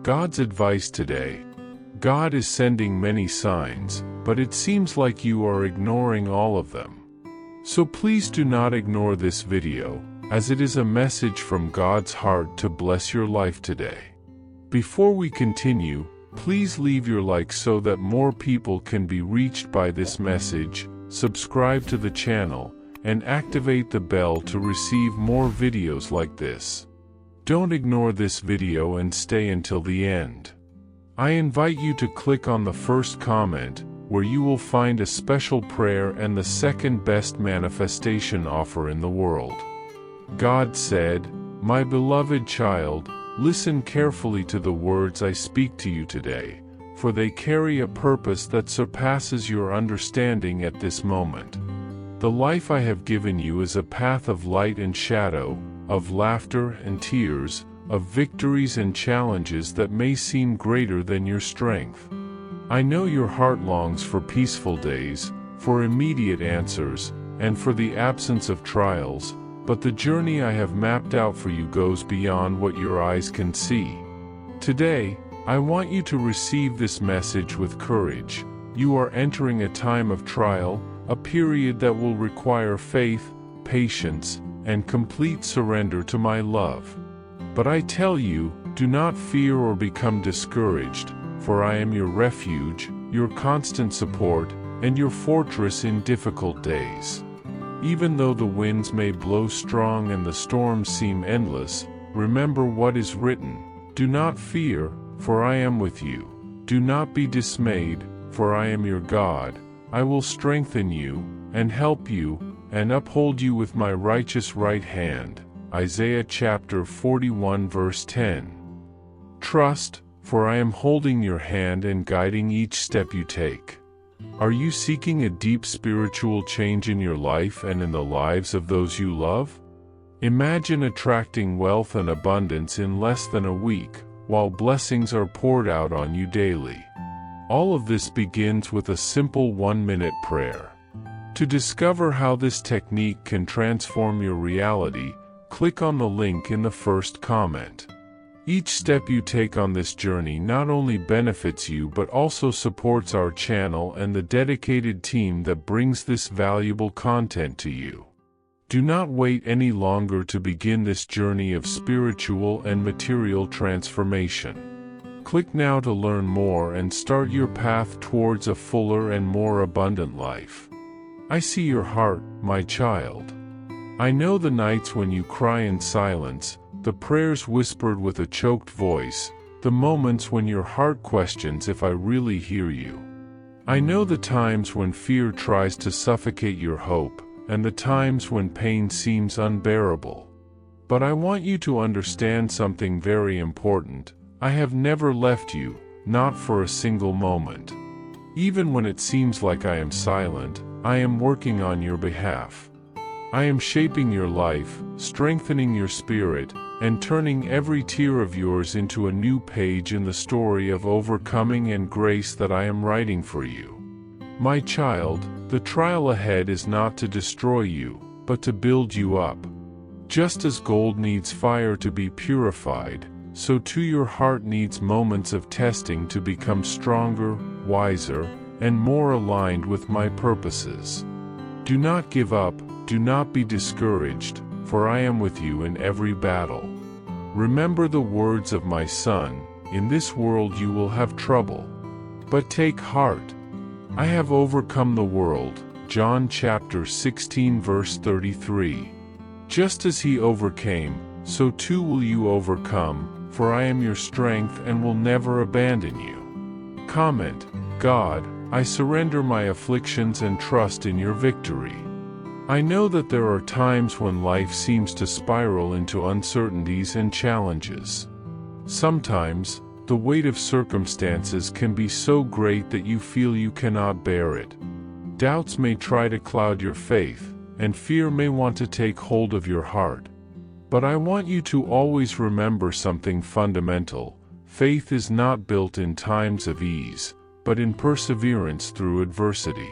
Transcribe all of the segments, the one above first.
God's advice today. God is sending many signs, but it seems like you are ignoring all of them. So please do not ignore this video, as it is a message from God's heart to bless your life today. Before we continue, please leave your like so that more people can be reached by this message, subscribe to the channel, and activate the bell to receive more videos like this. Don't ignore this video and stay until the end. I invite you to click on the first comment, where you will find a special prayer and the second best manifestation offer in the world. God said, "My beloved child, listen carefully to the words I speak to you today, for they carry a purpose that surpasses your understanding at this moment. The life I have given you is a path of light and shadow, of laughter and tears, of victories and challenges that may seem greater than your strength. I know your heart longs for peaceful days, for immediate answers, and for the absence of trials, but the journey I have mapped out for you goes beyond what your eyes can see. Today, I want you to receive this message with courage. You are entering a time of trial, a period that will require faith, patience, and complete surrender to my love. But I tell you, do not fear or become discouraged, for I am your refuge, your constant support, and your fortress in difficult days. Even though the winds may blow strong and the storms seem endless, remember what is written, do not fear, for I am with you. Do not be dismayed, for I am your God. I will strengthen you, and help you, and uphold you with my righteous right hand. Isaiah chapter 41 verse 10. Trust, for I am holding your hand and guiding each step you take. Are you seeking a deep spiritual change in your life and in the lives of those you love? Imagine attracting wealth and abundance in less than a week, while blessings are poured out on you daily. All of this begins with a simple 1-minute prayer. To discover how this technique can transform your reality, click on the link in the first comment. Each step you take on this journey not only benefits you but also supports our channel and the dedicated team that brings this valuable content to you. Do not wait any longer to begin this journey of spiritual and material transformation. Click now to learn more and start your path towards a fuller and more abundant life. I see your heart, my child. I know the nights when you cry in silence, the prayers whispered with a choked voice, the moments when your heart questions if I really hear you. I know the times when fear tries to suffocate your hope, and the times when pain seems unbearable. But I want you to understand something very important. I have never left you, not for a single moment. Even when it seems like I am silent, I am working on your behalf. I am shaping your life, strengthening your spirit, and turning every tear of yours into a new page in the story of overcoming and grace that I am writing for you. My child, the trial ahead is not to destroy you, but to build you up. Just as gold needs fire to be purified, so too your heart needs moments of testing to become stronger, wiser, and more aligned with my purposes. Do not give up, do not be discouraged, for I am with you in every battle. Remember the words of my son, in this world you will have trouble. But take heart. I have overcome the world. John chapter 16 verse 33. Just as he overcame, so too will you overcome, for I am your strength and will never abandon you. Comment, God, I surrender my afflictions and trust in your victory. I know that there are times when life seems to spiral into uncertainties and challenges. Sometimes, the weight of circumstances can be so great that you feel you cannot bear it. Doubts may try to cloud your faith, and fear may want to take hold of your heart. But I want you to always remember something fundamental. Faith is not built in times of ease, but in perseverance through adversity.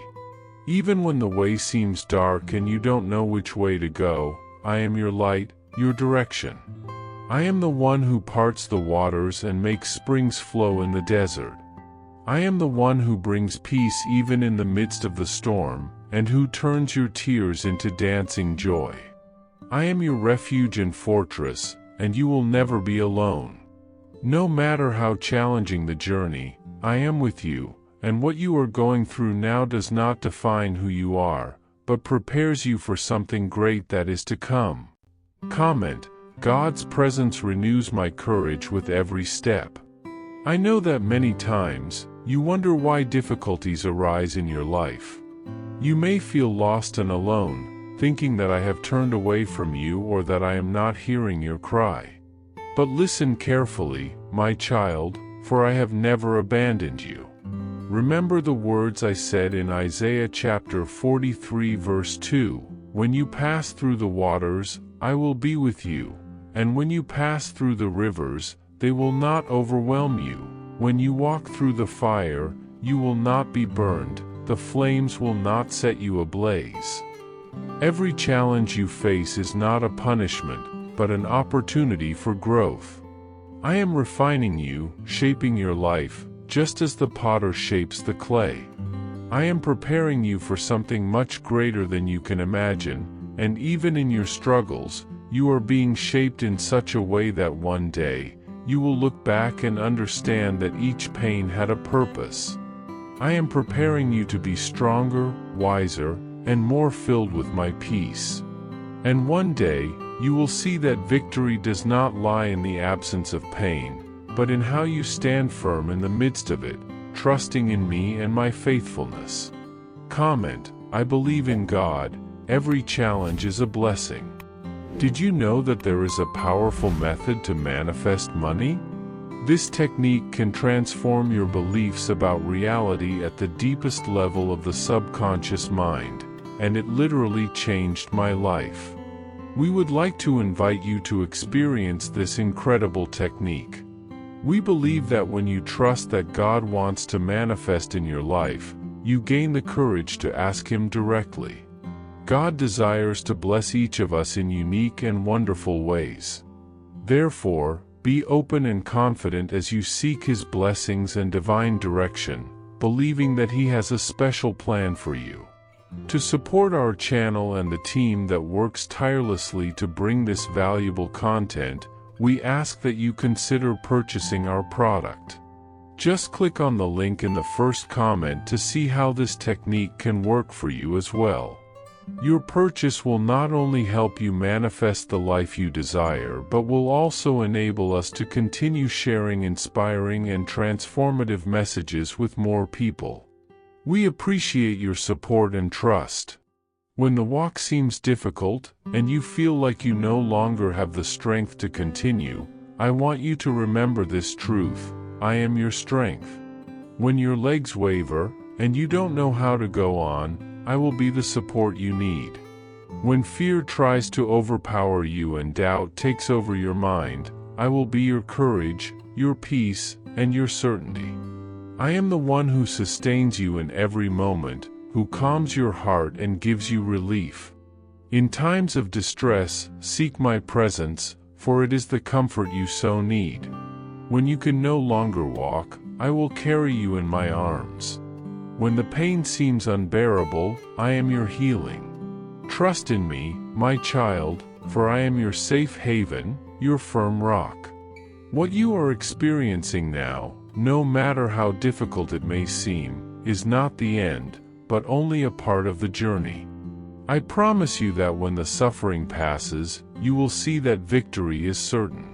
Even when the way seems dark and you don't know which way to go, I am your light, your direction. I am the one who parts the waters and makes springs flow in the desert. I am the one who brings peace even in the midst of the storm, and who turns your tears into dancing joy. I am your refuge and fortress, and you will never be alone. No matter how challenging the journey, I am with you, and what you are going through now does not define who you are, but prepares you for something great that is to come. Comment: God's presence renews my courage with every step. I know that many times, you wonder why difficulties arise in your life. You may feel lost and alone, thinking that I have turned away from you or that I am not hearing your cry. But listen carefully, my child, for I have never abandoned you. Remember the words I said in Isaiah chapter 43 verse 2, "When you pass through the waters, I will be with you, and when you pass through the rivers, they will not overwhelm you. When you walk through the fire, you will not be burned, the flames will not set you ablaze." Every challenge you face is not a punishment, but an opportunity for growth. I am refining you, shaping your life, just as the potter shapes the clay. I am preparing you for something much greater than you can imagine, and even in your struggles, you are being shaped in such a way that one day, you will look back and understand that each pain had a purpose. I am preparing you to be stronger, wiser, and more filled with my peace. And one day, you will see that victory does not lie in the absence of pain, but in how you stand firm in the midst of it, trusting in me and my faithfulness. Comment: I believe in God, every challenge is a blessing. Did you know that there is a powerful method to manifest money? This technique can transform your beliefs about reality at the deepest level of the subconscious mind, and it literally changed my life. We would like to invite you to experience this incredible technique. We believe that when you trust that God wants to manifest in your life, you gain the courage to ask Him directly. God desires to bless each of us in unique and wonderful ways. Therefore, be open and confident as you seek His blessings and divine direction, believing that He has a special plan for you. To support our channel and the team that works tirelessly to bring this valuable content, we ask that you consider purchasing our product. Just click on the link in the first comment to see how this technique can work for you as well. Your purchase will not only help you manifest the life you desire, but will also enable us to continue sharing inspiring and transformative messages with more people. We appreciate your support and trust. When the walk seems difficult, and you feel like you no longer have the strength to continue, I want you to remember this truth: I am your strength. When your legs waver, and you don't know how to go on, I will be the support you need. When fear tries to overpower you and doubt takes over your mind, I will be your courage, your peace, and your certainty. I am the one who sustains you in every moment, who calms your heart and gives you relief. In times of distress, seek my presence, for it is the comfort you so need. When you can no longer walk, I will carry you in my arms. When the pain seems unbearable, I am your healing. Trust in me, my child, for I am your safe haven, your firm rock. What you are experiencing now, no matter how difficult it may seem, is not the end, but only a part of the journey. I promise you that when the suffering passes, you will see that victory is certain.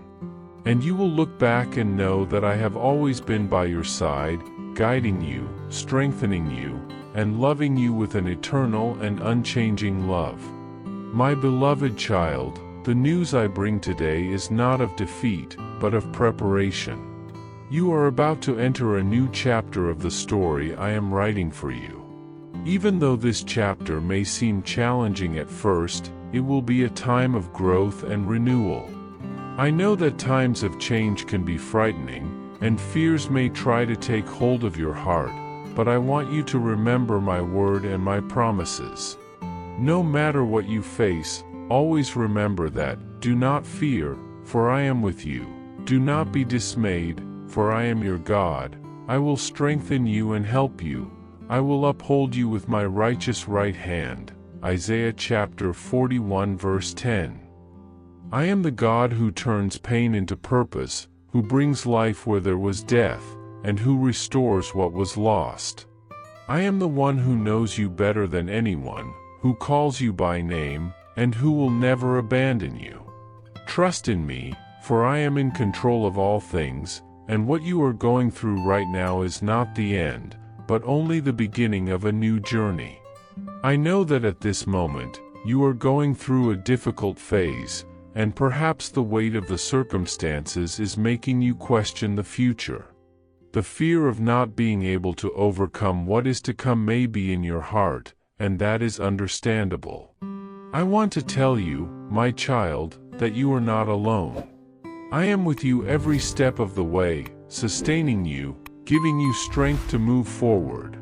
And you will look back and know that I have always been by your side, guiding you, strengthening you, and loving you with an eternal and unchanging love. My beloved child, the news I bring today is not of defeat, but of preparation. You are about to enter a new chapter of the story I am writing for you. Even though this chapter may seem challenging at first, it will be a time of growth and renewal. I know that times of change can be frightening, and fears may try to take hold of your heart, but I want you to remember my word and my promises. No matter what you face, always remember that, do not fear, for I am with you. Do not be dismayed, for I am your God. I will strengthen you and help you. I will uphold you with my righteous right hand. Isaiah chapter 41 verse 10. I am the God who turns pain into purpose, who brings life where there was death, and who restores what was lost. I am the one who knows you better than anyone, who calls you by name, and who will never abandon you. Trust in me, for I am in control of all things, and what you are going through right now is not the end, but only the beginning of a new journey. I know that at this moment, you are going through a difficult phase, and perhaps the weight of the circumstances is making you question the future. The fear of not being able to overcome what is to come may be in your heart, and that is understandable. I want to tell you, my child, that you are not alone. I am with you every step of the way, sustaining you, giving you strength to move forward.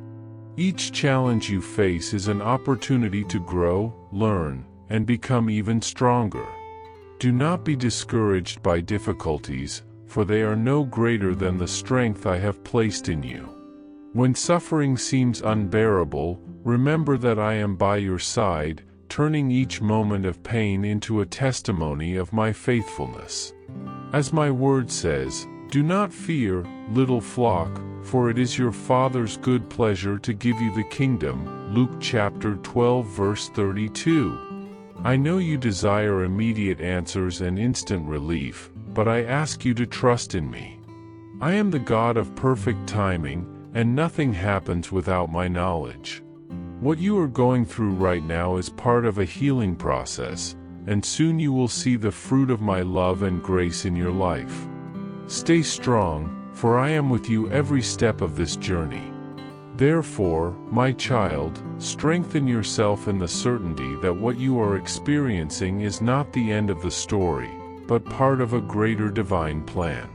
Each challenge you face is an opportunity to grow, learn, and become even stronger. Do not be discouraged by difficulties, for they are no greater than the strength I have placed in you. When suffering seems unbearable, remember that I am by your side, turning each moment of pain into a testimony of my faithfulness. As my word says, do not fear, little flock, for it is your Father's good pleasure to give you the kingdom. Luke chapter 12 verse 32. I know you desire immediate answers and instant relief, but I ask you to trust in me. I am the God of perfect timing, and nothing happens without my knowledge. What you are going through right now is part of a healing process, and soon you will see the fruit of my love and grace in your life. Stay strong, for I am with you every step of this journey. Therefore, my child, strengthen yourself in the certainty that what you are experiencing is not the end of the story, but part of a greater divine plan.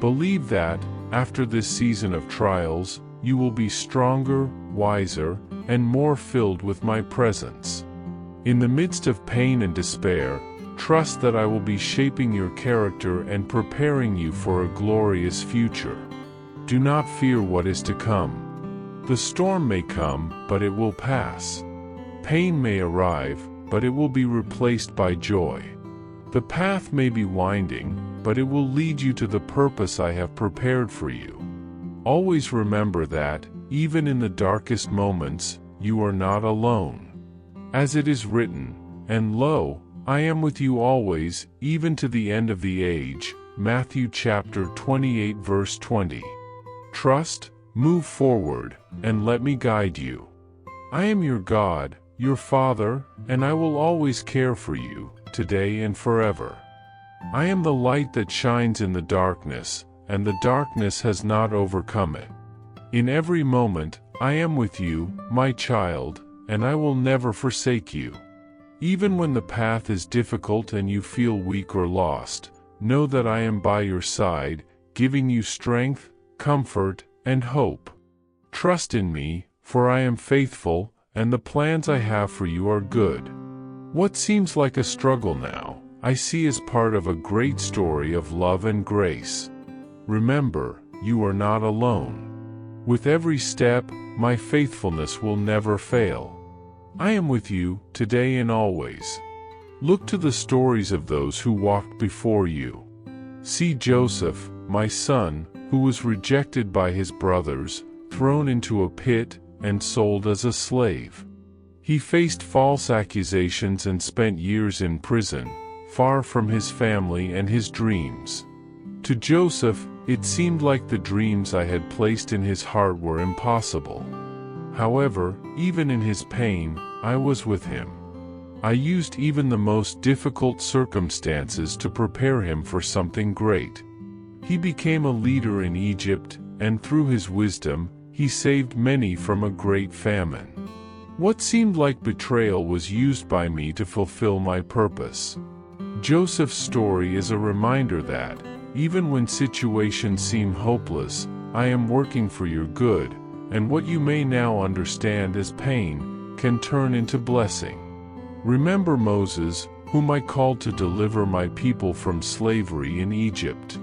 Believe that, after this season of trials, you will be stronger, wiser, and more filled with my presence. In the midst of pain and despair, trust that I will be shaping your character and preparing you for a glorious future. Do not fear what is to come. The storm may come, but it will pass. Pain may arrive, but it will be replaced by joy. The path may be winding, but it will lead you to the purpose I have prepared for you. Always remember that, even in the darkest moments, you are not alone. As it is written, and lo, I am with you always, even to the end of the age. Matthew chapter 28 verse 20. Trust, move forward, and let me guide you. I am your God, your Father, and I will always care for you, today and forever. I am the light that shines in the darkness, and the darkness has not overcome it. In every moment, I am with you, my child, and I will never forsake you. Even when the path is difficult and you feel weak or lost, know that I am by your side, giving you strength, comfort, and hope. Trust in me, for I am faithful, and the plans I have for you are good. What seems like a struggle now, I see as part of a great story of love and grace. Remember, you are not alone. With every step, my faithfulness will never fail. I am with you, today and always. Look to the stories of those who walked before you. See Joseph, my son, who was rejected by his brothers, thrown into a pit, and sold as a slave. He faced false accusations and spent years in prison, far from his family and his dreams. To Joseph, it seemed like the dreams I had placed in his heart were impossible. However, even in his pain, I was with him. I used even the most difficult circumstances to prepare him for something great. He became a leader in Egypt, and through his wisdom, he saved many from a great famine. What seemed like betrayal was used by me to fulfill my purpose. Joseph's story is a reminder that, even when situations seem hopeless, I am working for your good, and what you may now understand as pain can turn into blessing. Remember Moses, whom I called to deliver my people from slavery in Egypt.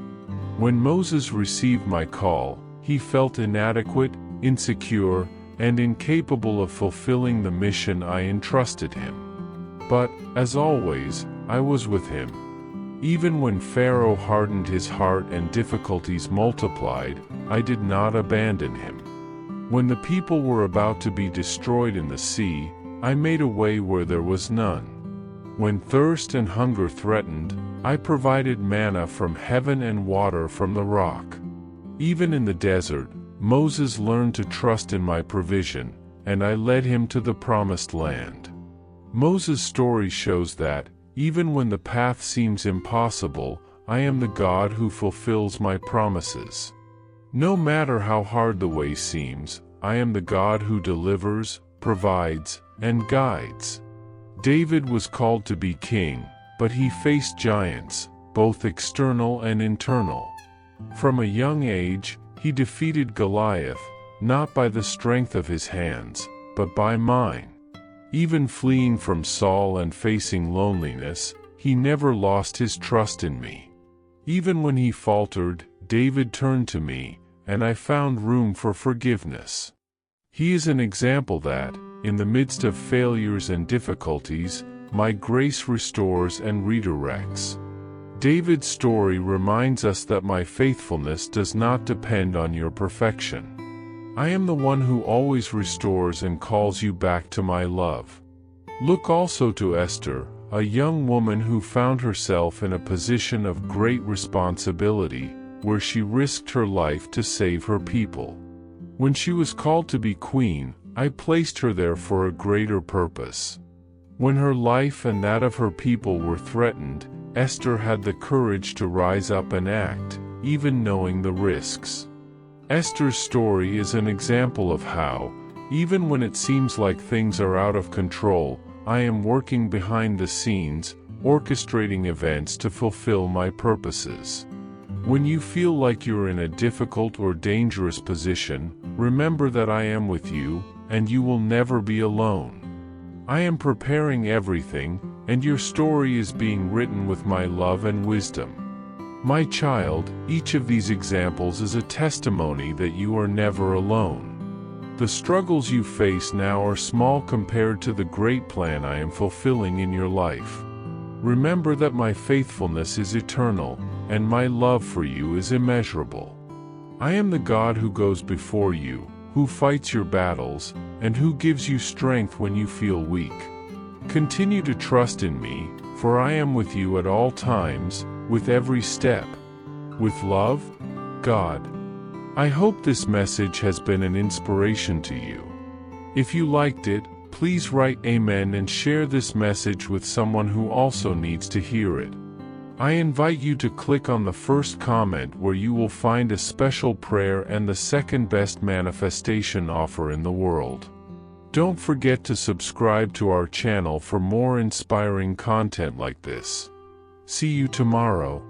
When Moses received my call, he felt inadequate, insecure, and incapable of fulfilling the mission I entrusted him. But, as always, I was with him. Even when Pharaoh hardened his heart and difficulties multiplied, I did not abandon him. When the people were about to be destroyed in the sea, I made a way where there was none. When thirst and hunger threatened, I provided manna from heaven and water from the rock. Even in the desert, Moses learned to trust in my provision, and I led him to the promised land. Moses' story shows that, even when the path seems impossible, I am the God who fulfills my promises. No matter how hard the way seems, I am the God who delivers, provides, and guides. David was called to be king, but he faced giants, both external and internal. From a young age, he defeated Goliath, not by the strength of his hands, but by mine. Even fleeing from Saul and facing loneliness, he never lost his trust in me. Even when he faltered, David turned to me, and I found room for forgiveness. He is an example that, in the midst of failures and difficulties, my grace restores and redirects. David's story reminds us that my faithfulness does not depend on your perfection. I am the one who always restores and calls you back to my love. Look also to Esther, a young woman who found herself in a position of great responsibility, where she risked her life to save her people. When she was called to be queen, I placed her there for a greater purpose. When her life and that of her people were threatened, Esther had the courage to rise up and act, even knowing the risks. Esther's story is an example of how, even when it seems like things are out of control, I am working behind the scenes, orchestrating events to fulfill my purposes. When you feel like you're in a difficult or dangerous position, remember that I am with you, and you will never be alone. I am preparing everything, and your story is being written with my love and wisdom. My child, each of these examples is a testimony that you are never alone. The struggles you face now are small compared to the great plan I am fulfilling in your life. Remember that my faithfulness is eternal, and my love for you is immeasurable. I am the God who goes before you, who fights your battles, and who gives you strength when you feel weak. Continue to trust in me, for I am with you at all times, with every step. With love, God. I hope this message has been an inspiration to you. If you liked it, please write Amen and share this message with someone who also needs to hear it. I invite you to click on the first comment where you will find a special prayer and the second best manifestation offer in the world. Don't forget to subscribe to our channel for more inspiring content like this. See you tomorrow.